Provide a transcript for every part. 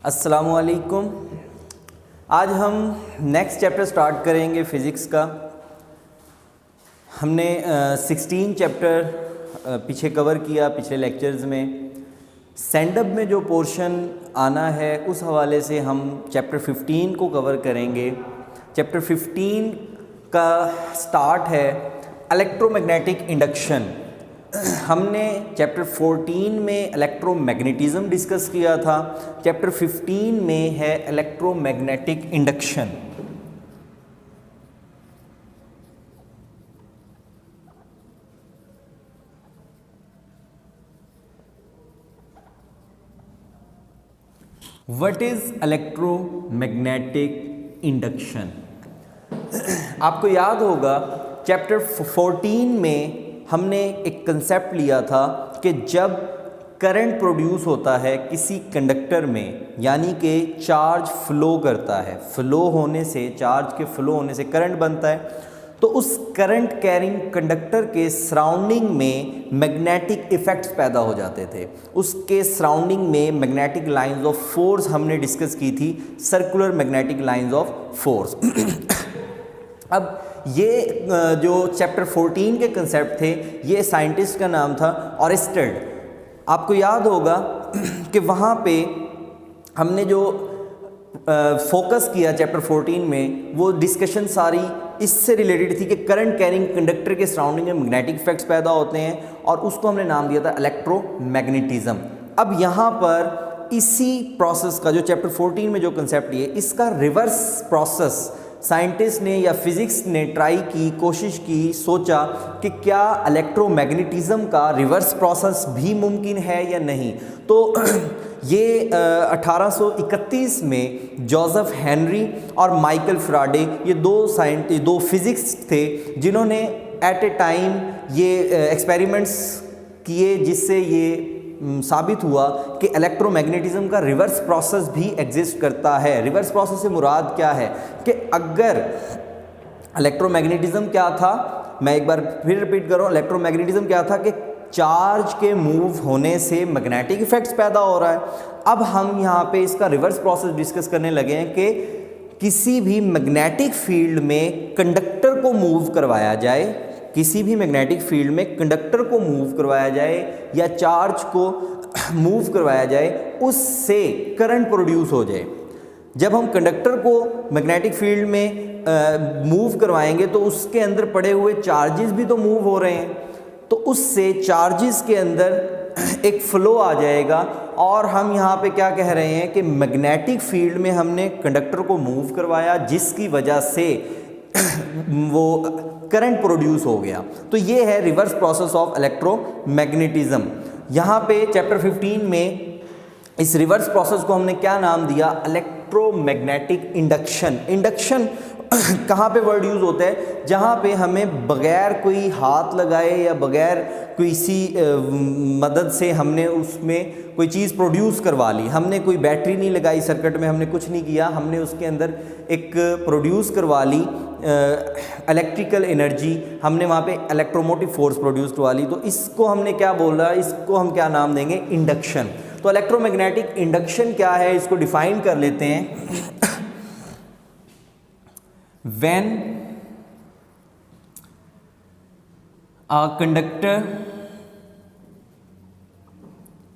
अस्सलामुअलैकुम। आज हम नेक्स्ट चैप्टर स्टार्ट करेंगे फ़िज़िक्स का। हमने 16 चैप्टर पीछे कवर किया पिछले लेक्चर्स में। सेंडअप में जो पोर्शन आना है उस हवाले से हम चैप्टर 15 को कवर करेंगे। चैप्टर 15 का स्टार्ट है इलेक्ट्रोमैग्नेटिक इंडक्शन। हमने चैप्टर 14 में इलेक्ट्रोमैग्नेटिज्म डिस्कस किया था, चैप्टर 15 में है electromagnetic induction. What is electromagnetic induction? आपको याद होगा चैप्टर 14 में हमने एक कंसेप्ट लिया था कि जब करंट प्रोड्यूस होता है किसी कंडक्टर में, यानी कि चार्ज फ्लो करता है, फ्लो होने से, चार्ज के फ्लो होने से करंट बनता है, तो उस करंट कैरिंग कंडक्टर के सराउंडिंग में मैग्नेटिक इफ़ेक्ट्स पैदा हो जाते थे। उसके सराउंडिंग में मैग्नेटिक लाइंस ऑफ फोर्स हमने डिस्कस की थी, circular magnetic lines of force. अब ये जो चैप्टर 14 के कंसेप्ट थे, ये साइंटिस्ट का नाम था ऑरेस्टेड। आपको याद होगा कि वहाँ पे हमने जो फोकस किया चैप्टर 14 में, वो डिस्कशन सारी इससे रिलेटेड थी कि करंट कैरिंग कंडक्टर के सराउंडिंग में मैग्नेटिक इफेक्ट्स पैदा होते हैं, और उसको हमने नाम दिया था इलेक्ट्रोमैग्नेटिज्म। अब यहाँ पर इसी प्रोसेस का, जो चैप्टर 14 में जो कंसेप्ट है, इसका रिवर्स प्रोसेस साइंटिस्ट ने या फिज़िक्स ने ट्राई की, कोशिश की, सोचा कि क्या इलेक्ट्रोमैग्नेटिज्म का रिवर्स प्रोसेस भी मुमकिन है या नहीं। तो ये 1831 में जोसेफ हेनरी और माइकल फैराडे, ये दो फिज़िक्स थे जिन्होंने एट ए टाइम ये एक्सपेरिमेंट्स किए, जिससे ये साबित हुआ कि इलेक्ट्रोमैग्नेटिज्म का रिवर्स प्रोसेस भी एग्जिस्ट करता है। रिवर्स प्रोसेस से मुराद क्या है कि अगर इलेक्ट्रोमैग्नेटिज्म क्या था, मैं एक बार फिर रिपीट कर रहा हूँ, इलेक्ट्रोमैग्नेटिज्म क्या था कि चार्ज के मूव होने से मैग्नेटिक इफेक्ट्स पैदा हो रहा है। अब हम यहाँ पे इसका रिवर्स प्रोसेस डिस्कस करने लगे हैं कि किसी भी मैग्नेटिक फील्ड में कंडक्टर को मूव करवाया जाए, किसी भी मैग्नेटिक फील्ड में कंडक्टर को मूव करवाया जाए या चार्ज को मूव करवाया जाए, उससे करंट प्रोड्यूस हो जाए। जब हम कंडक्टर को मैग्नेटिक फील्ड में मूव करवाएंगे तो उसके अंदर पड़े हुए चार्जेस भी तो मूव हो रहे हैं, तो उससे चार्जेस के अंदर एक फ्लो आ जाएगा। और हम यहाँ पे क्या कह रहे हैं कि मैग्नेटिक फील्ड में हमने कंडक्टर को मूव करवाया, जिसकी वजह से वो करंट प्रोड्यूस हो गया। तो ये है रिवर्स प्रोसेस ऑफ इलेक्ट्रोमैग्नेटिज्म। यहाँ पे चैप्टर 15 में इस रिवर्स प्रोसेस को हमने क्या नाम दिया? Electromagnetic induction. इंडक्शन कहाँ पे वर्ड यूज़ होता है? जहाँ पे हमें बगैर कोई हाथ लगाए या बगैर किसी मदद से हमने उसमें कोई चीज़ प्रोड्यूस करवा ली। हमने कोई बैटरी नहीं लगाई सर्किट में, हमने कुछ नहीं किया, हमने उसके अंदर एक प्रोड्यूस करवा ली इलेक्ट्रिकल एनर्जी, हमने वहाँ पे इलेक्ट्रोमोटिव फोर्स प्रोड्यूस करवा ली। तो इसको हमने क्या बोला, इसको हम क्या नाम देंगे? इंडक्शन। तो इलेक्ट्रोमैग्नेटिक इंडक्शन क्या है, इसको डिफाइन कर लेते हैं। When a conductor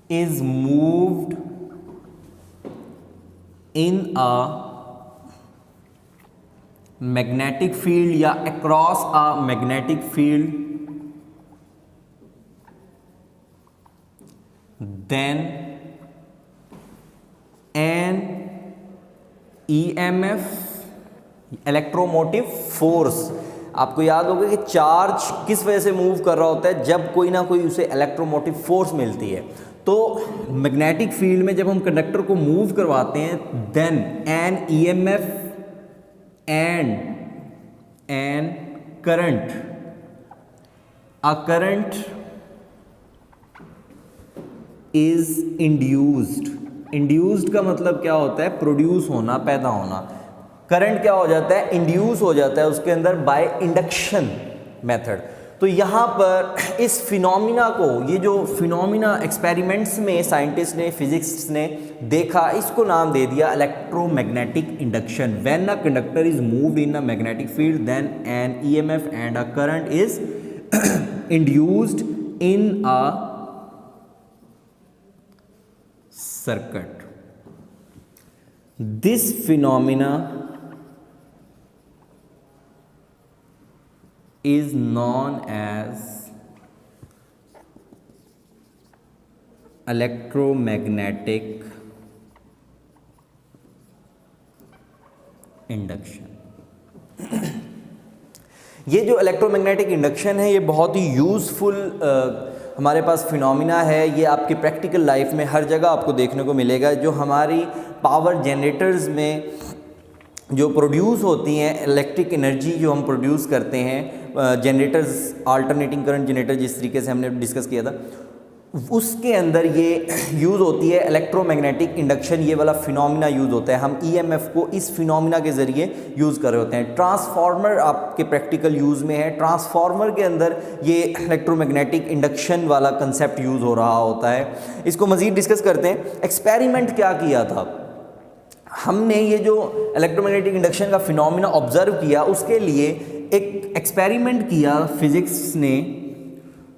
is moved in a magnetic field या across a magnetic field, then an EMF, electromotive force. आपको याद होगा कि चार्ज किस वजह से मूव कर रहा होता है? जब कोई ना कोई उसे इलेक्ट्रोमोटिव फोर्स मिलती है। तो मैग्नेटिक फील्ड में जब हम कंडक्टर को मूव करवाते हैं, then an EMF and an current, a current is induced. Induced का मतलब क्या होता है? प्रोड्यूस होना, पैदा होना। करंट क्या हो जाता है? इंड्यूस हो जाता है उसके अंदर बाय इंडक्शन मेथड। तो यहाँ पर इस फिनोमिना को, ये जो फिनोमिना एक्सपेरिमेंट्स में साइंटिस्ट ने, फिजिक्स ने देखा, इसको नाम दे दिया electromagnetic induction. When a conductor is moved in a magnetic field then an EMF and a current is induced in a circuit. This phenomena is known as electromagnetic induction. ये जो electromagnetic induction है, ये बहुत ही useful हमारे पास phenomena है। ये आपके practical life में हर जगह आपको देखने को मिलेगा। जो हमारी पावर जनरेटर्स में जो प्रोड्यूस होती हैं इलेक्ट्रिक एनर्जी, जो हम प्रोड्यूस करते हैं जनरेटर्स, अल्टरनेटिंग करंट जनरेटर जिस तरीके से हमने डिस्कस किया था, उसके अंदर ये यूज़ होती है इलेक्ट्रोमैग्नेटिक इंडक्शन। ये वाला फिनोमिना यूज़ होता है। हम ईएमएफ को इस फिनोमिना के ज़रिए यूज़ कर रहे होते हैं। ट्रांसफार्मर आपके प्रैक्टिकल यूज़ में है। ट्रांसफार्मर के अंदर ये इलेक्ट्रोमैग्नेटिक इंडक्शन वाला कंसेप्ट यूज़ हो रहा होता है। इसको मज़ीद डिस्कस करते हैं। एक्सपेरिमेंट क्या किया था हमने, ये जो इलेक्ट्रोमैग्नेटिक इंडक्शन का फिनोमिना ऑब्जर्व किया, उसके लिए एक एक्सपेरिमेंट किया फिज़िक्स ने।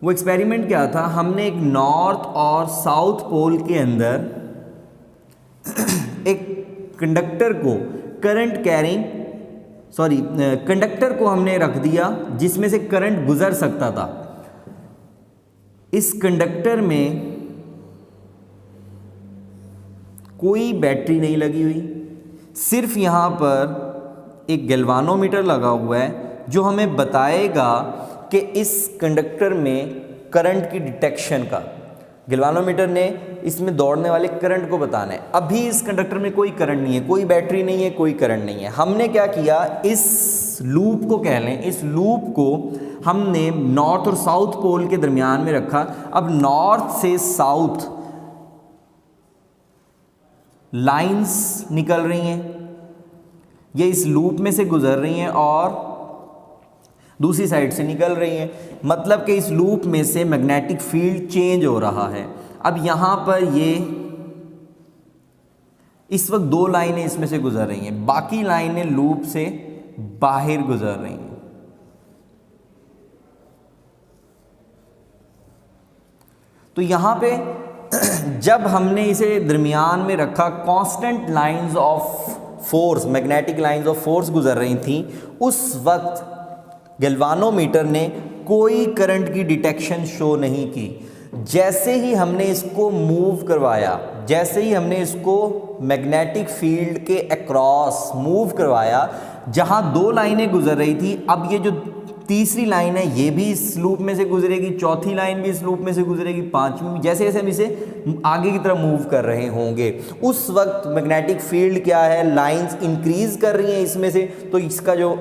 वो एक्सपेरिमेंट क्या था, हमने एक नॉर्थ और साउथ पोल के अंदर एक कंडक्टर को कंडक्टर को हमने रख दिया जिसमें से करंट गुजर सकता था। इस कंडक्टर में कोई बैटरी नहीं लगी हुई, सिर्फ यहाँ पर एक गैल्वानोमीटर लगा हुआ है जो हमें बताएगा कि इस कंडक्टर में करंट की डिटेक्शन का। गैल्वानोमीटर ने इसमें दौड़ने वाले करंट को बताना है। अभी इस कंडक्टर में कोई करंट नहीं है, कोई बैटरी नहीं है, कोई करंट नहीं है। हमने क्या किया, इस लूप को कह लें, इस लूप को हमने नॉर्थ और साउथ पोल के दरमियान में रखा। अब नॉर्थ से साउथ लाइंस निकल रही हैं, ये इस लूप में से गुजर रही हैं और दूसरी साइड से निकल रही हैं। मतलब कि इस लूप में से मैग्नेटिक फील्ड चेंज हो रहा है। अब यहाँ पर ये इस वक्त दो लाइनें इसमें से गुजर रही हैं, बाकी लाइनें लूप से बाहर गुजर रही हैं। तो यहाँ पे जब हमने इसे दरमियान में रखा, constant lines of force, magnetic lines of force गुजर रही थी। उस वक्त गैल्वानोमीटर ने कोई करंट की डिटेक्शन शो नहीं की। जैसे ही हमने इसको मूव करवाया, जैसे ही हमने इसको मैग्नेटिक फील्ड के अक्रॉस मूव करवाया, जहां दो लाइनें गुजर रही थी, अब ये जो तीसरी लाइन है ये भी इस लूप में से गुजरेगी, चौथी लाइन भी इस लूप में से गुजरेगी, पांचवी, जैसे जैसे हम इसे आगे की तरफ मूव कर रहे होंगे उस वक्त मैग्नेटिक फील्ड क्या है, लाइंस इंक्रीज कर रही हैं इसमें से। तो इसका जो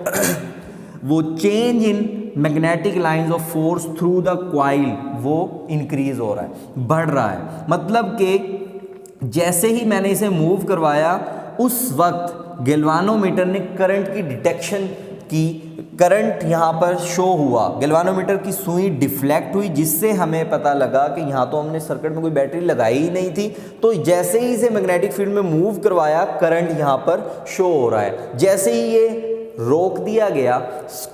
वो change in magnetic lines of force through the coil वो इंक्रीज हो रहा है, बढ़ रहा है। मतलब कि जैसे ही मैंने इसे मूव करवाया उस वक्त गैल्वानोमीटर ने करंट की डिटेक्शन की, करंट यहाँ पर शो हुआ, गैल्वानोमीटर की सुई डिफ्लेक्ट हुई, जिससे हमें पता लगा कि यहाँ तो हमने सर्किट में कोई बैटरी लगाई ही नहीं थी। तो जैसे ही इसे मैग्नेटिक फील्ड में मूव करवाया, करंट यहाँ पर शो हो रहा है। जैसे ही ये रोक दिया गया,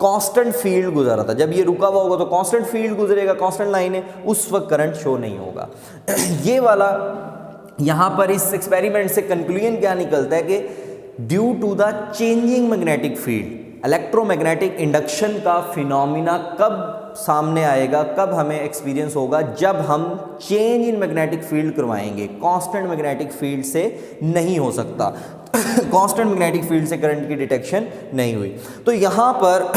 कांस्टेंट फील्ड गुजर रहा था। जब ये रुका हुआ होगा तो कांस्टेंट फील्ड गुजरेगा, कांस्टेंट लाइन है, उस वक्त करंट शो नहीं होगा। ये वाला यहाँ पर इस एक्सपेरिमेंट से कंक्लूजन क्या निकलता है कि due to the changing magnetic field, electromagnetic induction का फिनोमिना कब सामने आएगा, कब हमें एक्सपीरियंस होगा, जब हम चेंज इन मैग्नेटिक फील्ड करवाएंगे। कांस्टेंट मैग्नेटिक फील्ड से नहीं हो सकता, कांस्टेंट मैग्नेटिक फील्ड से करंट की डिटेक्शन नहीं हुई। तो यहाँ पर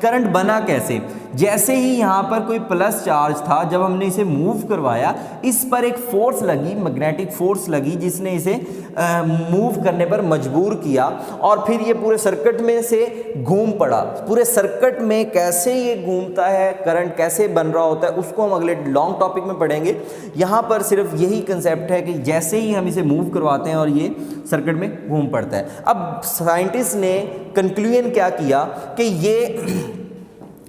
करंट बना कैसे, जैसे ही यहाँ पर कोई प्लस चार्ज था, जब हमने इसे मूव करवाया, इस पर एक फोर्स लगी, मैग्नेटिक फोर्स लगी, जिसने इसे मूव करने पर मजबूर किया और फिर ये पूरे सर्किट में से घूम पड़ा। पूरे सर्किट में कैसे ये घूमता है, करंट कैसे बन रहा होता है, उसको हम अगले लॉन्ग टॉपिक में पढ़ेंगे। यहाँ पर सिर्फ यही कंसेप्ट है कि जैसे ही हम इसे मूव करवाते हैं और ये सर्किट में घूम पड़ता है। अब साइंटिस्ट ने कंक्लूजन क्या किया कि ये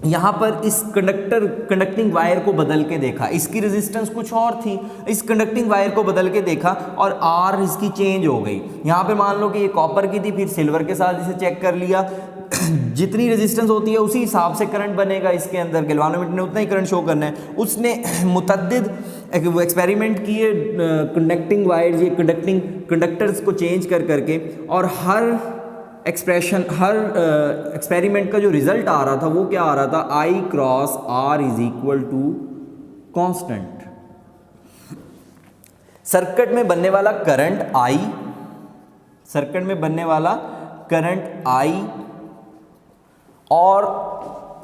यहाँ पर इस कंडक्टिंग वायर को बदल के देखा, इसकी रेजिस्टेंस कुछ और थी, इस कंडक्टिंग वायर को बदल के देखा और आर इसकी चेंज हो गई। यहाँ पे मान लो कि ये कॉपर की थी, फिर सिल्वर के साथ इसे चेक कर लिया, जितनी रेजिस्टेंस होती है उसी हिसाब से करंट बनेगा इसके अंदर, गैल्वानोमीटर ने उतना ही करंट शो करना है। उसने मुतअद्दिद एक्सपेरिमेंट किए कंडक्टिंग वायर्स, ये कंडक्टर्स को चेंज कर करके, और हर एक्सपेरिमेंट का जो रिजल्ट आ रहा था वो क्या आ रहा था, I cross R is equal to constant. Circuit में बनने वाला करंट I, सर्किट में बनने वाला करंट I और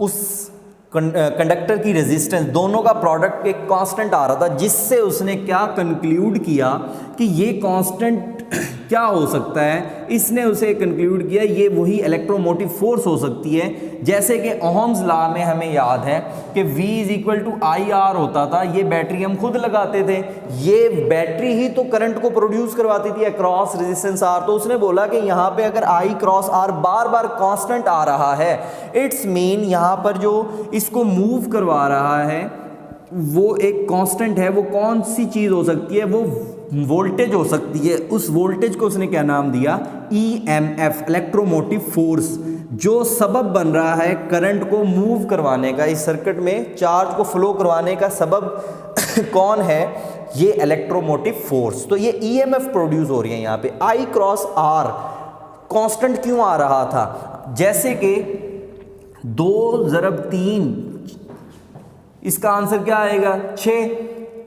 उस कंडक्टर की रेजिस्टेंस, दोनों का प्रोडक्ट एक कांस्टेंट आ रहा था, जिससे उसने क्या कंक्लूड किया कि ये कांस्टेंट क्या हो सकता है, इसने उसे कंक्लूड किया ये वही इलेक्ट्रोमोटिव फोर्स हो सकती है। जैसे कि ओहम्स लॉ में हमें याद है कि V is equal to IR होता था, ये बैटरी हम खुद लगाते थे, ये बैटरी ही तो करंट को प्रोड्यूस करवाती थी अक्रॉस रेजिस्टेंस R। तो उसने बोला कि यहाँ पे अगर I क्रॉस R बार बार कांस्टेंट आ रहा है, इट्स मीन यहाँ पर जो इसको मूव करवा रहा है वो एक कांस्टेंट है। वो कौन सी चीज़ हो सकती है, वो वोल्टेज हो सकती है। उस वोल्टेज को उसने क्या नाम दिया, EMF, इलेक्ट्रोमोटिव फोर्स, जो सबब बन रहा है करंट को मूव करवाने का, इस सर्किट में चार्ज को फ्लो करवाने का सबब कौन है, ये इलेक्ट्रोमोटिव फोर्स। तो ये EMF प्रोड्यूस हो रही है यहाँ पे। I क्रॉस R कांस्टेंट क्यों आ रहा था, जैसे कि 2 ज़रब 3, इसका आंसर क्या आएगा 6,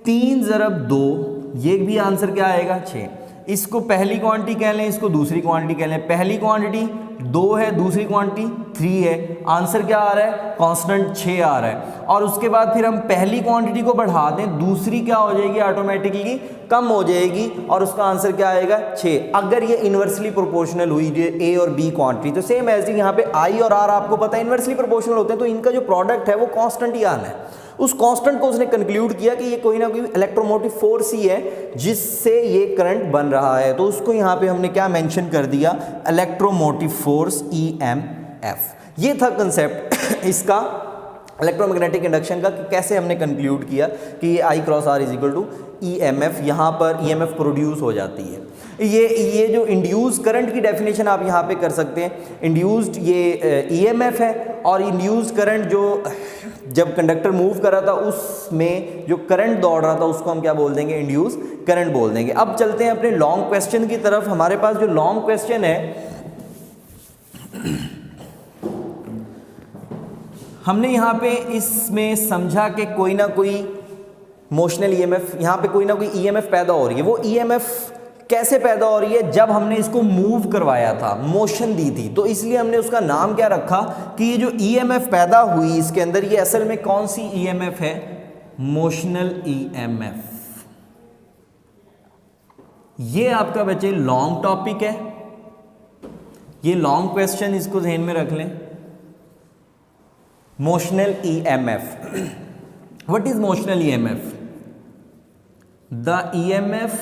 3 ज़रब 2, ये भी आंसर क्या आएगा 6। इसको पहली क्वांटिटी कह लें, इसको दूसरी क्वांटिटी कह लें। पहली क्वांटिटी 2 है, दूसरी क्वांटिटी 3 है, आंसर क्या आ रहा है, कांस्टेंट 6 आ रहा है। और उसके बाद फिर हम पहली क्वांटिटी को बढ़ा दें, दूसरी क्या हो जाएगी, ऑटोमेटिकली कम हो जाएगी, और उसका आंसर क्या आएगा 6। अगर ये इन्वर्सली प्रोपोर्शनल हुई A और B क्वांटिटी, तो सेम एज यहाँ पे I और R आपको पता है इन्वर्सली प्रोपोर्शनल होते हैं, तो इनका जो प्रोडक्ट है वो कांस्टेंट ही आना है। उस कांस्टेंट को उसने कंक्लूड किया कि ये कोई ना कोई इलेक्ट्रोमोटिव फोर्स ही है जिससे ये करंट बन रहा है। तो उसको यहाँ पे हमने क्या मेंशन कर दिया, इलेक्ट्रोमोटिव फोर्स EMF। ये था कंसेप्ट इसका इलेक्ट्रोमैग्नेटिक इंडक्शन का, कि कैसे हमने कंक्लूड किया कि ये I cross R is equal to EMF, यहाँ पर EMF प्रोड्यूस हो जाती है। ये जो इंड्यूस करंट की डेफिनेशन आप यहाँ पे कर सकते हैं, इंड्यूस्ड ये EMF है, और इंड्यूस करंट जो जब कंडक्टर मूव कर रहा था उसमें जो करंट दौड़ रहा था उसको हम क्या बोल देंगे, इंड्यूस करंट बोल देंगे। अब चलते हैं अपने लॉन्ग क्वेश्चन की तरफ। हमारे पास जो लॉन्ग क्वेश्चन है, हमने यहाँ पे इसमें समझा कि कोई ना कोई मोशनल EMF, यहाँ पे कोई ना कोई EMF पैदा हो रही है। वो EMF कैसे पैदा हो रही है, जब हमने इसको मूव करवाया था, मोशन दी थी, तो इसलिए हमने उसका नाम क्या रखा कि ये जो EMF पैदा हुई इसके अंदर, ये असल में कौन सी EMF है, मोशनल EMF। ये आपका बच्चे लॉन्ग टॉपिक है, ये लॉन्ग क्वेश्चन, इसको ध्यान में रख लें। Motional EMF, what is motional EMF? The EMF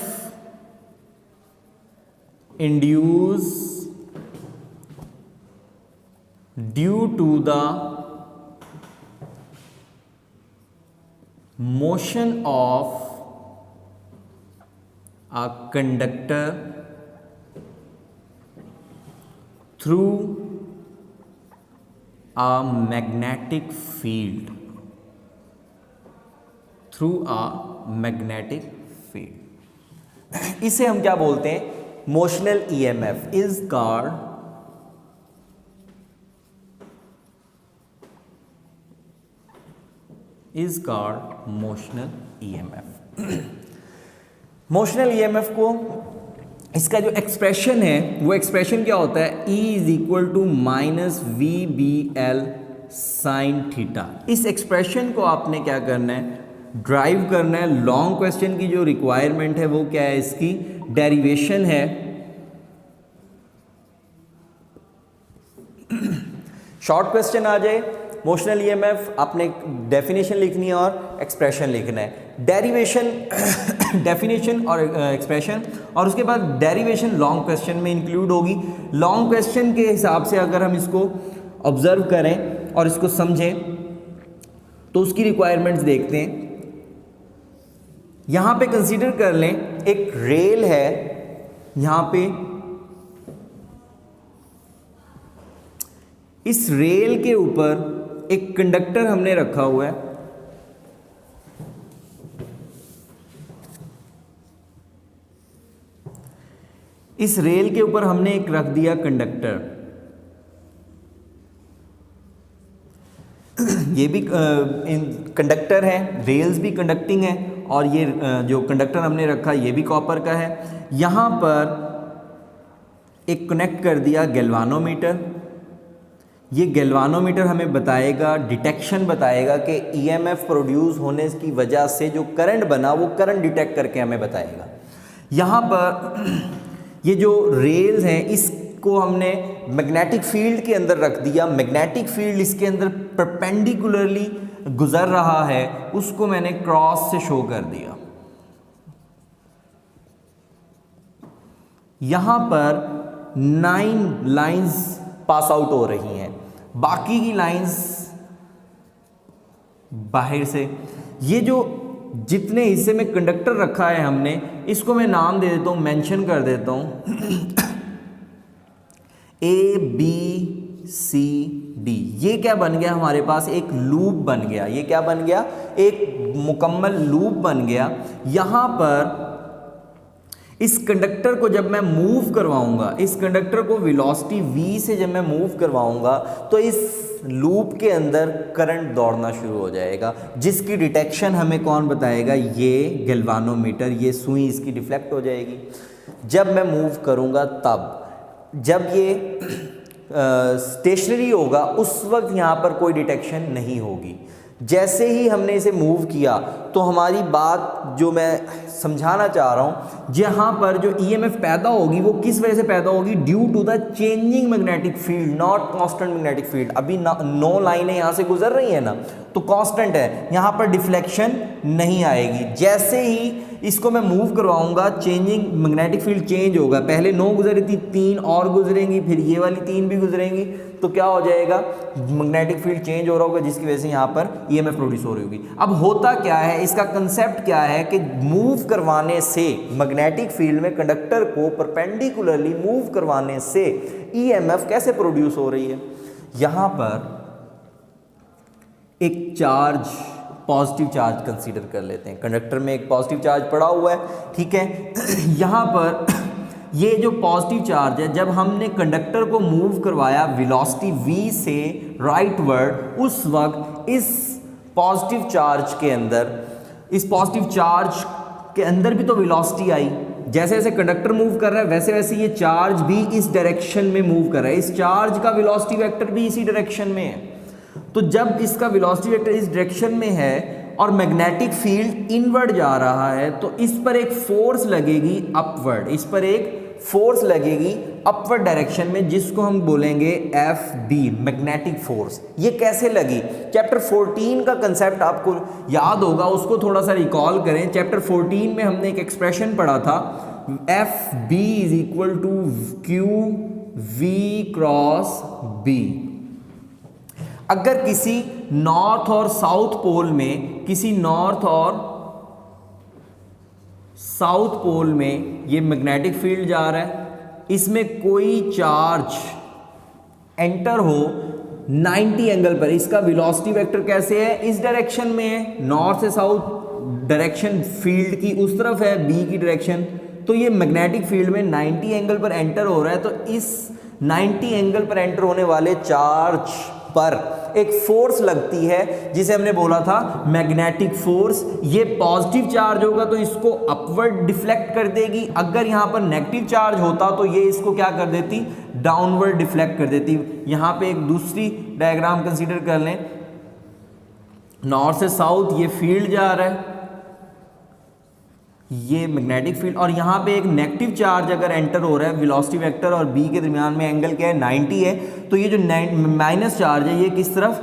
induced due to the motion of a conductor through a magnetic field, through a magnetic field। इसे हम क्या बोलते हैं, motional EMF is called motional EMF। Motional EMF को, इसका जो expression है वो एक्सप्रेशन क्या होता है, E is equal to minus VBL sine theta. इस एक्सप्रेशन को आपने क्या करना है, ड्राइव करना है। लॉन्ग क्वेश्चन की जो रिक्वायरमेंट है वो क्या है, इसकी डेरिवेशन है। शॉर्ट क्वेश्चन आ जाए, मोशनल EMF आपने डेफिनेशन लिखनी है और एक्सप्रेशन लिखना है। डेरिवेशन डेफिनेशन और एक्सप्रेशन, और उसके बाद डेरिवेशन लॉन्ग क्वेश्चन में इंक्लूड होगी। लॉन्ग क्वेश्चन के हिसाब से अगर हम इसको ऑब्जर्व करें और इसको समझें तो उसकी रिक्वायरमेंट्स देखते हैं। यहां पे कंसीडर कर लें एक रेल है, यहां पे इस रेल के ऊपर एक कंडक्टर हमने रखा हुआ है। इस रेल के ऊपर हमने एक रख दिया कंडक्टर। ये भी कंडक्टर है, रेल्स भी कंडक्टिंग है, और ये जो कंडक्टर हमने रखा ये भी कॉपर का है। यहाँ पर एक कनेक्ट कर दिया गैल्वानोमीटर। ये गैल्वानोमीटर हमें बताएगा, डिटेक्शन बताएगा कि ईएमएफ प्रोड्यूस होने की वजह से जो करंट बना वो करंट डिटेक्ट करके हमें बताएगा। यहाँ पर ये जो रेल्स हैं इसको हमने मैग्नेटिक फील्ड के अंदर रख दिया। मैग्नेटिक फील्ड इसके अंदर परपेंडिकुलरली गुजर रहा है, उसको मैंने क्रॉस से शो कर दिया। यहां पर 9 लाइंस पास आउट हो रही हैं, बाकी की लाइंस बाहर से। ये जो जितने हिस्से में कंडक्टर रखा है हमने, इसको मैं नाम दे देता हूं, मेंशन कर देता हूं A B C D। ये क्या बन गया हमारे पास? एक लूप बन गया। ये क्या बन गया? एक मुकम्मल लूप बन गया। यहां पर इस कंडक्टर को जब मैं मूव करवाऊंगा, इस कंडक्टर को वेलोसिटी v से जब मैं मूव करवाऊंगा तो इस लूप के अंदर करंट दौड़ना शुरू हो जाएगा, जिसकी डिटेक्शन हमें कौन बताएगा? ये गैल्वानोमीटर। ये सुई इसकी डिफ्लेक्ट हो जाएगी जब मैं मूव करूंगा तब। जब ये स्टेशनरी होगा उस वक्त यहाँ पर कोई डिटेक्शन नहीं होगी। जैसे ही हमने इसे मूव किया तो हमारी बात जो मैं समझाना चाह रहा हूँ, जहाँ पर जो ईएमएफ पैदा होगी वो किस वजह से पैदा होगी? Due to the changing magnetic field, not constant magnetic field. अभी 9 लाइनें यहाँ से गुजर रही हैं ना, तो कांस्टेंट है, यहाँ पर डिफ्लेक्शन नहीं आएगी। जैसे ही इसको मैं मूव करवाऊंगा चेंजिंग मैग्नेटिक फील्ड चेंज होगा। पहले 9 गुजरी थी, 3 और गुजरेंगी, फिर ये वाली 3 भी गुजरेंगी, तो क्या हो जाएगा? मैग्नेटिक फील्ड चेंज हो रहा होगा, जिसकी वजह से यहाँ पर ईएमएफ प्रोड्यूस हो रही होगी। अब होता क्या है, इसका कंसेप्ट क्या है कि मूव करवाने से मैग्नेटिक फील्ड में कंडक्टर को परपेंडिकुलरली मूव करवाने से ईएमएफ कैसे प्रोड्यूस हो रही है? यहाँ पर एक चार्ज, पॉजिटिव चार्ज कंसीडर कर लेते हैं। कंडक्टर में एक पॉजिटिव चार्ज पड़ा हुआ है, ठीक है। यहाँ पर ये जो पॉजिटिव चार्ज है, जब हमने कंडक्टर को मूव करवाया वेलोसिटी v से राइटवर्ड, उस वक्त इस पॉजिटिव चार्ज के अंदर, इस पॉजिटिव चार्ज के अंदर भी तो वेलोसिटी आई। जैसे जैसे कंडक्टर मूव कर रहा है वैसे वैसे ये चार्ज भी इस डायरेक्शन में मूव कर रहा है। इस चार्ज का वेलोसिटी वेक्टर भी इसी डायरेक्शन में है। तो जब इसका वेलोसिटी वेक्टर इस डायरेक्शन में है और मैग्नेटिक फील्ड इनवर्ड जा रहा है, तो इस पर एक फोर्स लगेगी अपवर्ड, इस पर एक फोर्स लगेगी अपवर्ड डायरेक्शन में, जिसको हम बोलेंगे FB, मैग्नेटिक फोर्स। ये कैसे लगी? चैप्टर 14 का कंसेप्ट आपको याद होगा, उसको थोड़ा सा रिकॉल करें। चैप्टर 14 में हमने एक एक्सप्रेशन पढ़ा था, FB = QV क्रॉस B। अगर किसी नॉर्थ और साउथ पोल में, किसी नॉर्थ और साउथ पोल में ये मैग्नेटिक फील्ड जा रहा है, इसमें कोई चार्ज एंटर हो 90 एंगल पर, इसका वेलोसिटी वेक्टर कैसे है? इस डायरेक्शन में है, नॉर्थ से साउथ डायरेक्शन फील्ड की उस तरफ है, बी की डायरेक्शन। तो ये मैग्नेटिक फील्ड में 90 एंगल पर एंटर हो रहा है, तो इस 90 एंगल पर एंटर होने वाले चार्ज पर एक फोर्स लगती है, जिसे हमने बोला था मैग्नेटिक फोर्स। ये पॉजिटिव चार्ज होगा तो इसको अपवर्ड डिफ्लेक्ट कर देगी। अगर यहाँ पर नेगेटिव चार्ज होता तो ये इसको क्या कर देती? डाउनवर्ड डिफ्लेक्ट कर देती। यहाँ पे एक दूसरी डायग्राम कंसीडर कर लें, नॉर्थ से साउथ ये फील्ड जा रहा है, ये मैग्नेटिक फील्ड, और यहाँ पे एक नेगेटिव चार्ज अगर एंटर हो रहा है, वेलोसिटी वेक्टर और बी के दरमियान में एंगल क्या है? 90 है। तो ये जो माइनस चार्ज है ये किस तरफ?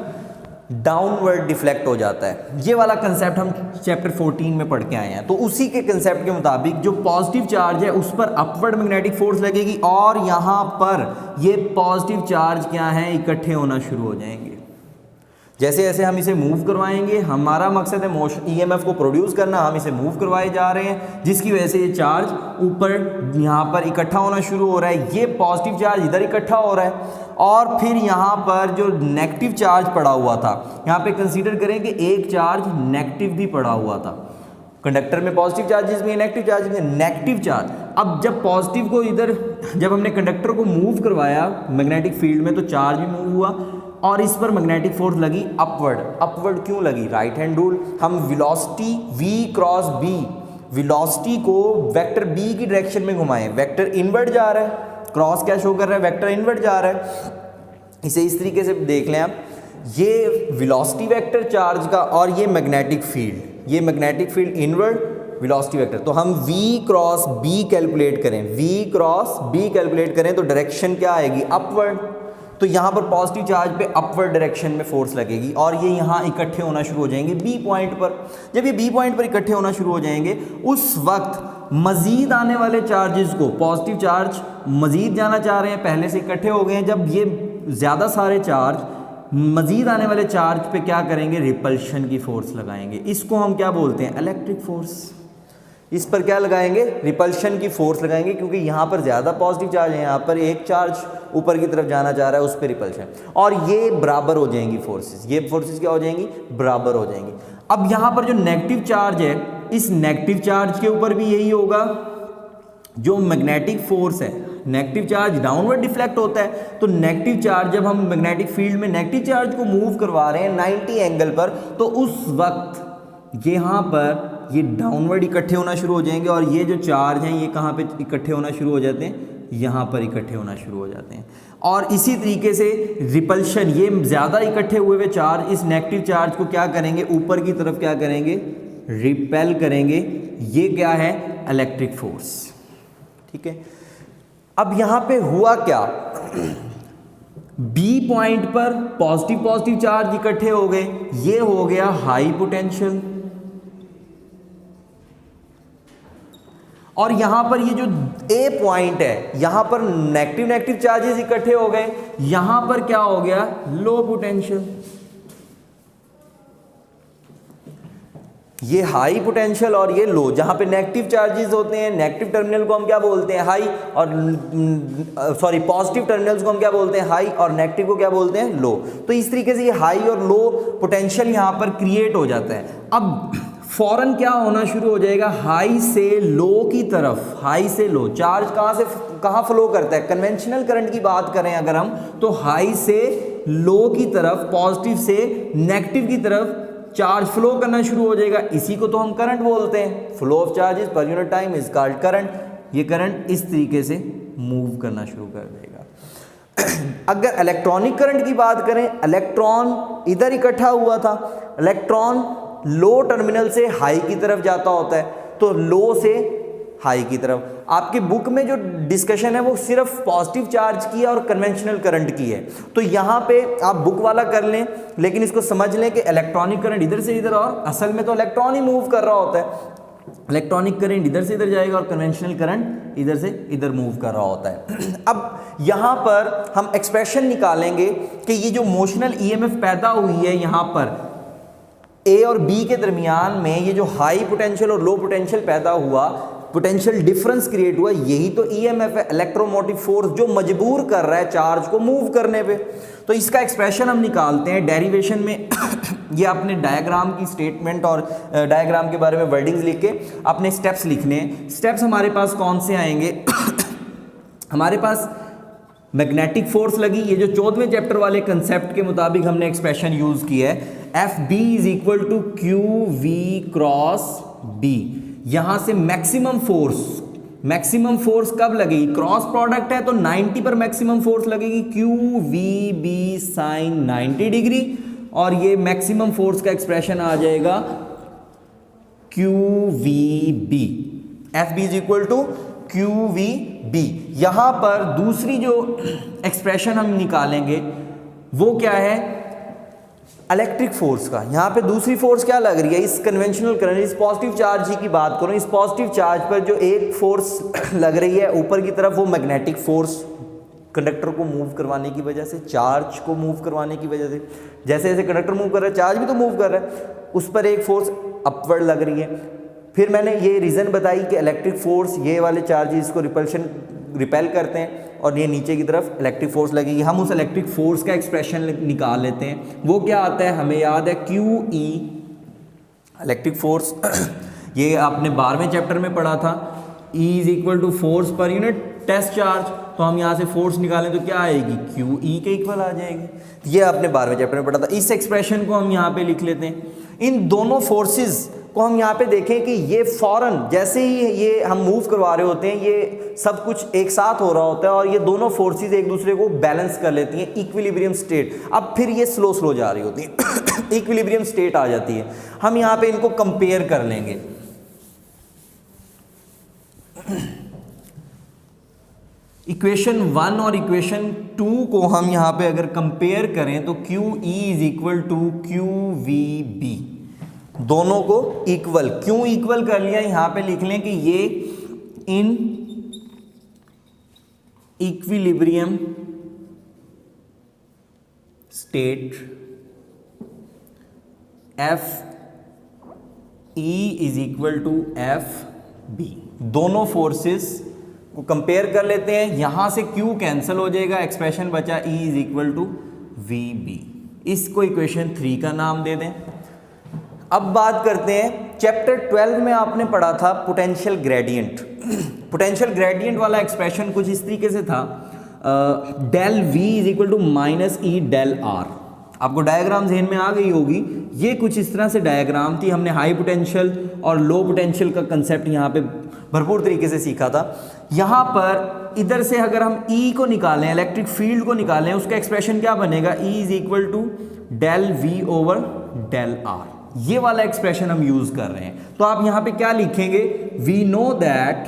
डाउनवर्ड डिफ्लेक्ट हो जाता है। ये वाला कंसेप्ट हम चैप्टर 14 में पढ़ के आए हैं। तो उसी के कंसेप्ट के मुताबिक जो पॉजिटिव चार्ज है उस पर अपवर्ड मैग्नेटिक फोर्स लगेगी, और यहाँ पर ये पॉजिटिव चार्ज क्या है? इकट्ठे होना शुरू हो जाएंगे। जैसे जैसे हम इसे मूव करवाएंगे, हमारा मकसद है मोशन ईएमएफ को प्रोड्यूस करना, हम इसे मूव करवाए जा रहे हैं, जिसकी वजह से ये चार्ज ऊपर यहाँ पर इकट्ठा होना शुरू हो रहा है, ये पॉजिटिव चार्ज इधर इकट्ठा हो रहा है, और फिर यहाँ पर जो नेगेटिव चार्ज पड़ा हुआ था, यहाँ पे कंसीडर करें कि एक चार्ज नेगेटिव भी पड़ा हुआ था। कंडक्टर में पॉजिटिव चार्जेस भी है, नेगेटिव चार्ज भी है। नेगेटिव चार्ज, अब जब पॉजिटिव को इधर, जब हमने कंडक्टर को मूव करवाया मैग्नेटिक फील्ड में, तो चार्ज भी मूव हुआ और इस पर मैग्नेटिक फोर्स लगी अपवर्ड। अपवर्ड क्यों लगी? Right hand rule. हम velocity v cross b, velocity को वेक्टर b की डायरेक्शन में घुमाएं, वेक्टर इनवर्ड जा रहा है, क्रॉस क्या शो कर रहा है? वेक्टर इनवर्ड जा रहा है। इसे इस तरीके से देख लें आप, ये वेलोसिटी वेक्टर चार्ज का और ये मैग्नेटिक फील्ड, ये magnetic field inward, velocity vector. तो हम v क्रॉस b कैलकुलेट करें, v क्रॉस b कैलकुलेट करें तो डायरेक्शन क्या आएगी? अपवर्ड। तो यहाँ पर पॉजिटिव चार्ज पे अपवर्ड डायरेक्शन में फोर्स लगेगी और ये यहाँ इकट्ठे होना शुरू हो जाएंगे बी पॉइंट पर। जब ये बी पॉइंट पर इकट्ठे होना शुरू हो जाएंगे, उस वक्त मज़ीद आने वाले चार्जेस को, पॉजिटिव चार्ज मज़ीद जाना चाह रहे हैं, पहले से इकट्ठे हो गए हैं, जब ये ज़्यादा सारे चार्ज मज़ीद आने वाले चार्ज पे क्या करेंगे? रिपल्शन की फोर्स लगाएंगे। इसको हम क्या बोलते हैं? Electric force. इस पर क्या लगाएंगे? रिपल्शन की फोर्स लगाएंगे, क्योंकि यहाँ पर ज़्यादा पॉजिटिव चार्ज है, यहाँ पर एक चार्ज ऊपर की तरफ जाना चाह रहा है, उस पर रिपल्शन, और ये बराबर हो जाएंगी फोर्सेस। ये फोर्सेस क्या हो जाएंगी? बराबर हो जाएंगी। अब यहाँ पर जो नेगेटिव चार्ज है, इस नेगेटिव चार्ज के ऊपर भी यही होगा। जो मैग्नेटिक फोर्स है, नेगेटिव चार्ज डाउनवर्ड डिफ्लेक्ट होता है, तो नेगेटिव चार्ज जब हम मैग्नेटिक फील्ड में नेगेटिव चार्ज को मूव करवा रहे हैं 90 एंगल पर, तो उस वक्त यहाँ पर ये डाउनवर्ड इकट्ठे होना शुरू हो जाएंगे और ये जो चार्ज हैं ये कहाँ पे इकट्ठे होना शुरू हो जाते हैं? यहाँ पर इकट्ठे होना शुरू हो जाते हैं। और इसी तरीके से रिपल्शन, ये ज़्यादा इकट्ठे हुए हुए चार्ज इस नेगेटिव चार्ज को क्या करेंगे? ऊपर की तरफ क्या करेंगे? रिपेल करेंगे। ये क्या है? Electric force. ठीक है। अब यहाँ पे हुआ क्या? बी पॉइंट पर पॉजिटिव चार्ज इकट्ठे हो गए, ये हो गया हाई पोटेंशियल, और यहां पर ये जो ए पॉइंट है, यहां पर नेगेटिव चार्जेस इकट्ठे हो गए, यहां पर क्या हो गया? Low potential. ये हाई पोटेंशियल और ये लो। जहां पे नेगेटिव चार्जेस होते हैं, नेगेटिव टर्मिनल को हम क्या बोलते हैं? हाई, और सॉरी पॉजिटिव टर्मिनल्स को हम क्या बोलते हैं? हाई, और नेगेटिव को क्या बोलते हैं? लो। तो इस तरीके से ये हाई और लो पोटेंशियल यहां पर क्रिएट हो जाता है। अब फौरन क्या होना शुरू हो जाएगा? हाई से लो की तरफ, हाई से लो चार्ज कहां से कहां फ्लो करता है? कन्वेंशनल करंट की बात करें अगर हम, तो हाई से लो की तरफ, पॉजिटिव से नेगेटिव की तरफ चार्ज फ्लो करना शुरू हो जाएगा। इसी को तो हम करंट बोलते हैं। Flow of charges per unit time is called current. ये करंट इस तरीके से मूव करना शुरू कर देगा। अगर इलेक्ट्रॉनिक करंट की बात करें, इलेक्ट्रॉन इधर इकट्ठा हुआ था, इलेक्ट्रॉन लो टर्मिनल से हाई की तरफ जाता होता है, तो लो से हाई की तरफ। आपकी बुक में जो डिस्कशन है वो सिर्फ पॉजिटिव चार्ज की है और कन्वेंशनल करंट की है, तो यहाँ पे आप बुक वाला कर लें, लेकिन इसको समझ लें कि इलेक्ट्रॉनिक करंट इधर से इधर, और असल में तो इलेक्ट्रॉन ही मूव कर रहा होता है। इलेक्ट्रॉनिक करंट इधर से इधर जाएगा और कन्वेंशनल करंट इधर से इधर मूव कर रहा होता है। अब यहाँ पर हम एक्सप्रेशन निकालेंगे कि ये जो मोशनल ईएमएफ पैदा हुई है यहाँ पर ए और बी के दरमियान में, ये जो हाई पोटेंशियल और लो पोटेंशियल पैदा हुआ, पोटेंशियल डिफरेंस क्रिएट हुआ, यही तो ईएमएफ है, इलेक्ट्रोमोटिव फोर्स, जो मजबूर कर रहा है चार्ज को मूव करने पे। तो इसका एक्सप्रेशन हम निकालते हैं डेरिवेशन में। ये आपने डायग्राम की स्टेटमेंट और डायग्राम के बारे में वर्डिंग्स लिख के अपने स्टेप्स लिखने हैं। स्टेप्स हमारे पास कौन से आएंगे? हमारे पास मैग्नेटिक फोर्स लगी, ये जो 14वें चैप्टर वाले कंसेप्ट के मुताबिक हमने एक्सप्रेशन यूज किया है, F B is equal to Q V cross B. यहां से मैक्सिमम फोर्स कब लगेगी? क्रॉस प्रोडक्ट है तो 90 पर मैक्सिमम फोर्स लगेगी, Q V B sine 90 degree, और ये मैक्सिमम फोर्स का एक्सप्रेशन आ जाएगा Q V B. F B is equal to Q V B. यहां पर दूसरी जो एक्सप्रेशन हम निकालेंगे वो क्या है? इलेक्ट्रिक फोर्स का। यहाँ पे दूसरी फोर्स क्या लग रही है? इस कन्वेंशनल करंट, इस पॉजिटिव चार्ज ही की बात करूँ, इस पॉजिटिव चार्ज पर जो एक फोर्स लग रही है ऊपर की तरफ, वो मैग्नेटिक फोर्स कंडक्टर को मूव करवाने की वजह से, चार्ज को मूव करवाने की वजह से। जैसे जैसे कंडक्टर मूव कर रहा है चार्ज भी तो मूव कर रहा है, उस पर एक फोर्स अपवर्ड लग रही है। फिर मैंने ये रीज़न बताई कि इलेक्ट्रिक फोर्स, ये वाले चार्जेस को रिपेल करते हैं और ये नीचे की तरफ इलेक्ट्रिक फोर्स लगेगी। हम उस इलेक्ट्रिक फोर्स का एक्सप्रेशन निकाल लेते हैं। वो क्या आता है, हमें याद है QE इलेक्ट्रिक फोर्स ये आपने 12वें चैप्टर में पढ़ा था। E is equal to force पर यूनिट टेस्ट चार्ज। तो हम यहाँ से फोर्स निकालें तो क्या आएगी, QE के इक्वल आ जाएगी। ये आपने 12वें चैप्टर में पढ़ा था। इस एक्सप्रेशन को हम यहाँ पे लिख लेते हैं। इन दोनों फोर्सेस को हम यहाँ पे देखें कि ये फौरन जैसे ही ये हम मूव करवा रहे होते हैं, ये सब कुछ एक साथ हो रहा होता है और ये दोनों फोर्सेस एक दूसरे को बैलेंस कर लेती हैं, इक्विलिब्रियम स्टेट। अब फिर ये स्लो स्लो जा रही होती है इक्विलिब्रियम स्टेट आ जाती है। हम यहाँ पे इनको कंपेयर कर लेंगे। इक्वेशन 1 और इक्वेशन 2 को हम यहाँ पे अगर कंपेयर करें तो QE is equal to QVB, दोनों को इक्वल। क्यों इक्वल कर लिया, यहाँ पे लिख लें कि ये इन equilibrium state FE is equal to FB, दोनों फोर्सेस को कंपेयर कर लेते हैं। यहां से Q कैंसिल हो जाएगा, एक्सप्रेशन बचा E is equal to VB। इसको इक्वेशन 3 का नाम दे दें। अब बात करते हैं, चैप्टर 12 में आपने पढ़ा था पोटेंशियल ग्रेडियंट। पोटेंशियल ग्रेडियंट वाला एक्सप्रेशन कुछ इस तरीके से था, del V is equal to minus E del R। आपको डायग्राम ज़हन में आ गई होगी। ये कुछ इस तरह से डायग्राम थी। हमने हाई पोटेंशियल और लो पोटेंशियल का कंसेप्ट यहाँ पे भरपूर तरीके से सीखा था। यहाँ पर इधर से अगर हम E को निकालें, इलेक्ट्रिक फील्ड को निकालें, उसका एक्सप्रेशन क्या बनेगा, E is equal to del V over del R। ये वाला एक्सप्रेशन हम यूज कर रहे हैं। तो आप यहाँ पे क्या लिखेंगे, we know that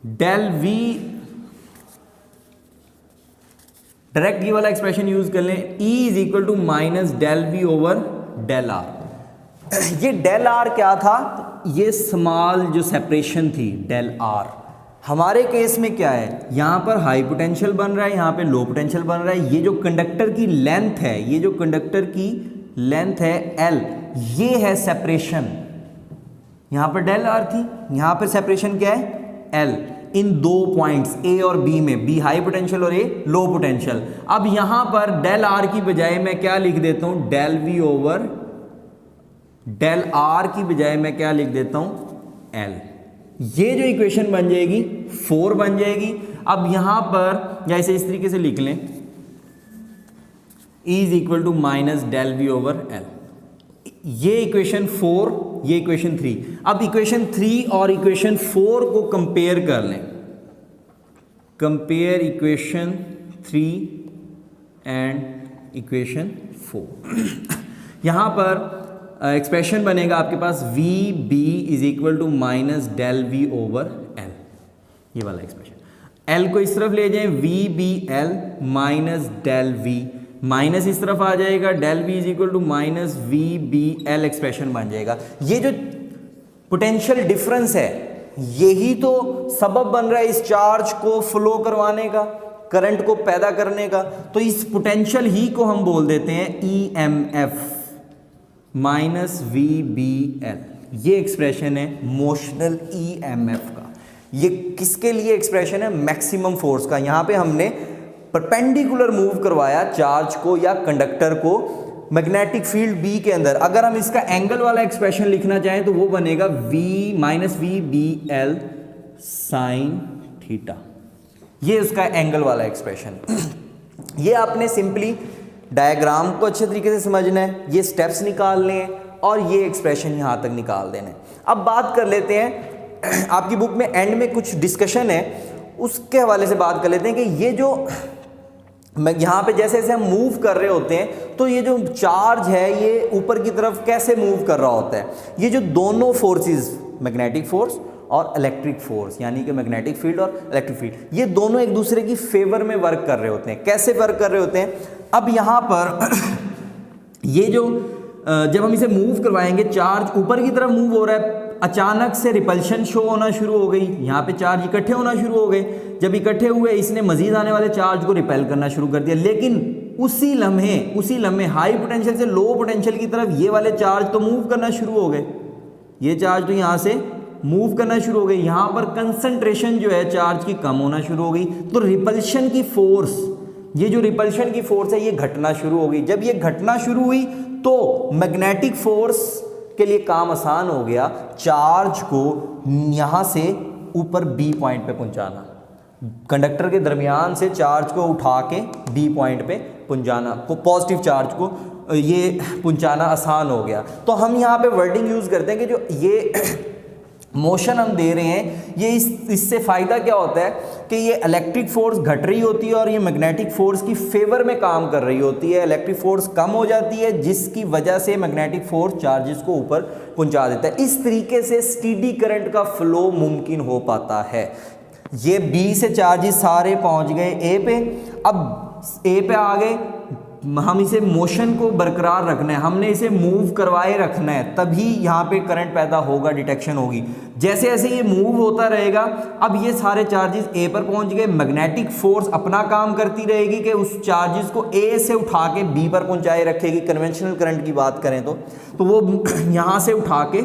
del V, direct ये वाला एक्सप्रेशन यूज कर लें, E is equal to minus del V over del R। ये डेल R क्या था, ये स्मॉल जो सेपरेशन थी डेल R। हमारे केस में क्या है, यहाँ पर हाई पोटेंशियल बन रहा है, यहाँ पे लो पोटेंशियल बन रहा है। ये जो कंडक्टर की लेंथ है, ये जो कंडक्टर की लेंथ है L, ये है सेपरेशन। यहाँ पर डेल R थी, यहाँ पर सेपरेशन क्या है L। इन दो पॉइंट्स A और B में, B हाई पोटेंशियल और A लो पोटेंशियल। अब यहाँ पर डेल R की बजाय मैं क्या लिख देता हूँ, del V over del R की बजाय मैं क्या लिख देता हूँ L। ये जो इक्वेशन बन जाएगी 4 बन जाएगी। अब यहां पर या इसे इस तरीके से लिख लें, E is equal to minus del V over L। ये इक्वेशन 4, ये इक्वेशन 3। अब इक्वेशन 3 और इक्वेशन 4 को कंपेयर कर लें। Compare equation 3 and equation 4। यहां पर एक्सप्रेशन बनेगा आपके पास VB is equal to minus del V over L। ये वाला एक्सप्रेशन, L को इस तरफ ले जाएं, VBL minus del V, minus इस तरफ आ जाएगा, del V is equal to minus VBL expression बन जाएगा। ये जो पोटेंशियल डिफरेंस है, यही तो सबब बन रहा है इस चार्ज को फ्लो करवाने का, करंट को पैदा करने का। तो इस पोटेंशियल ही को हम बोल देते हैं EMF माइनस VBL। ये एक्सप्रेशन है मोशनल EMF का। ये किसके लिए एक्सप्रेशन है, मैक्सिमम फोर्स का। यहाँ पे हमने परपेंडिकुलर मूव करवाया चार्ज को या कंडक्टर को मैग्नेटिक फील्ड B के अंदर। अगर हम इसका एंगल वाला एक्सप्रेशन लिखना चाहें तो वो बनेगा V minus VBL sine theta. ये उसका एंगल वाला एक्सप्रेशन। ये आपने सिंपली डायग्राम को अच्छे तरीके से समझना है, ये स्टेप्स निकालने हैं और ये एक्सप्रेशन यहाँ तक निकाल देना है। अब बात कर लेते हैं, आपकी बुक में एंड में कुछ डिस्कशन है, उसके हवाले से बात कर लेते हैं कि ये जो यहाँ पे जैसे जैसे हम मूव कर रहे होते हैं तो ये जो चार्ज है ये ऊपर की तरफ कैसे मूव कर रहा होता है। ये जो दोनों फोर्सेस, मैग्नेटिक फोर्स और इलेक्ट्रिक फोर्स, यानी कि मैग्नेटिक फील्ड और इलेक्ट्रिक फील्ड, ये दोनों एक दूसरे की फेवर में वर्क कर रहे होते हैं। कैसे वर्क कर रहे होते हैं, अब यहाँ पर ये जो जब हम इसे मूव करवाएंगे, चार्ज ऊपर की तरफ मूव हो रहा है, अचानक से रिपल्शन शो होना शुरू हो गई, यहाँ पे चार्ज इकट्ठे होना शुरू हो गए। जब इकट्ठे हुए इसने मजीद आने वाले चार्ज को रिपेल करना शुरू कर दिया, लेकिन उसी लम्हे हाई पोटेंशियल से लो पोटेंशियल की तरफ ये वाले चार्ज तो मूव करना शुरू हो गए, ये चार्ज तो यहाँ से मूव करना शुरू हो गई। यहाँ पर कंसंट्रेशन जो है चार्ज की कम होना शुरू हो गई, तो रिपल्शन की फोर्स, ये जो रिपल्शन की फोर्स है ये घटना शुरू हो गई। जब ये घटना शुरू हुई तो मैग्नेटिक फोर्स के लिए काम आसान हो गया, चार्ज को यहाँ से ऊपर बी पॉइंट पे पहुँचाना, कंडक्टर के दरमियान से चार्ज को उठा के बी पॉइंट पे पहुँचाना, पॉजिटिव चार्ज को ये पहुँचाना आसान हो गया। तो हम यहाँ पे वर्डिंग यूज़ करते हैं कि जो ये मोशन हम दे रहे हैं, ये इससे फ़ायदा क्या होता है कि ये इलेक्ट्रिक फोर्स घट रही होती है और ये मैग्नेटिक फोर्स की फेवर में काम कर रही होती है। इलेक्ट्रिक फोर्स कम हो जाती है जिसकी वजह से मैग्नेटिक फोर्स चार्जेस को ऊपर पहुंचा देता है। इस तरीके से स्टीडी करंट का फ्लो मुमकिन हो पाता है। ये बी से चार्जेस सारे पहुंच गए ए पे, अब ए पे आ गए, हम इसे मोशन को बरकरार रखना है, हमने इसे मूव करवाए रखना है, तभी यहाँ पे करंट पैदा होगा, डिटेक्शन होगी। जैसे जैसे ये मूव होता रहेगा, अब ये सारे चार्जेस ए पर पहुँच गए, मैग्नेटिक फोर्स अपना काम करती रहेगी कि उस चार्जेस को ए से उठा के बी पर पहुँचाए रखेगी। कन्वेंशनल करंट की बात करें तो वो यहाँ से उठा के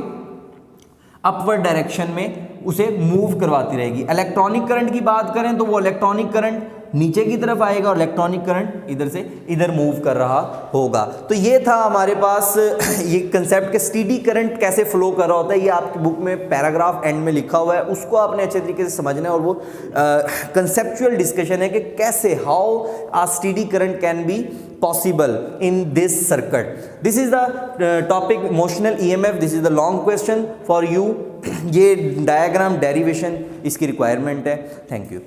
अपवर्ड डायरेक्शन में उसे मूव करवाती रहेगी। इलेक्ट्रॉनिक करंट की बात करें तो वो इलेक्ट्रॉनिक करंट नीचे की तरफ आएगा और इलेक्ट्रॉनिक करंट इधर से इधर मूव कर रहा होगा। तो ये था हमारे पास ये कंसेप्ट के स्टीडी करंट कैसे फ्लो कर रहा होता है। ये आपकी बुक में पैराग्राफ एंड में लिखा हुआ है, उसको आपने अच्छे तरीके से समझना है। और वो कंसेप्चुअल डिस्कशन है कि कैसे how a steady current can be possible in this circuit. This is the topic motional EMF. This is the long question for you. ये डायग्राम डेरिवेशन इसकी रिक्वायरमेंट है। Thank you.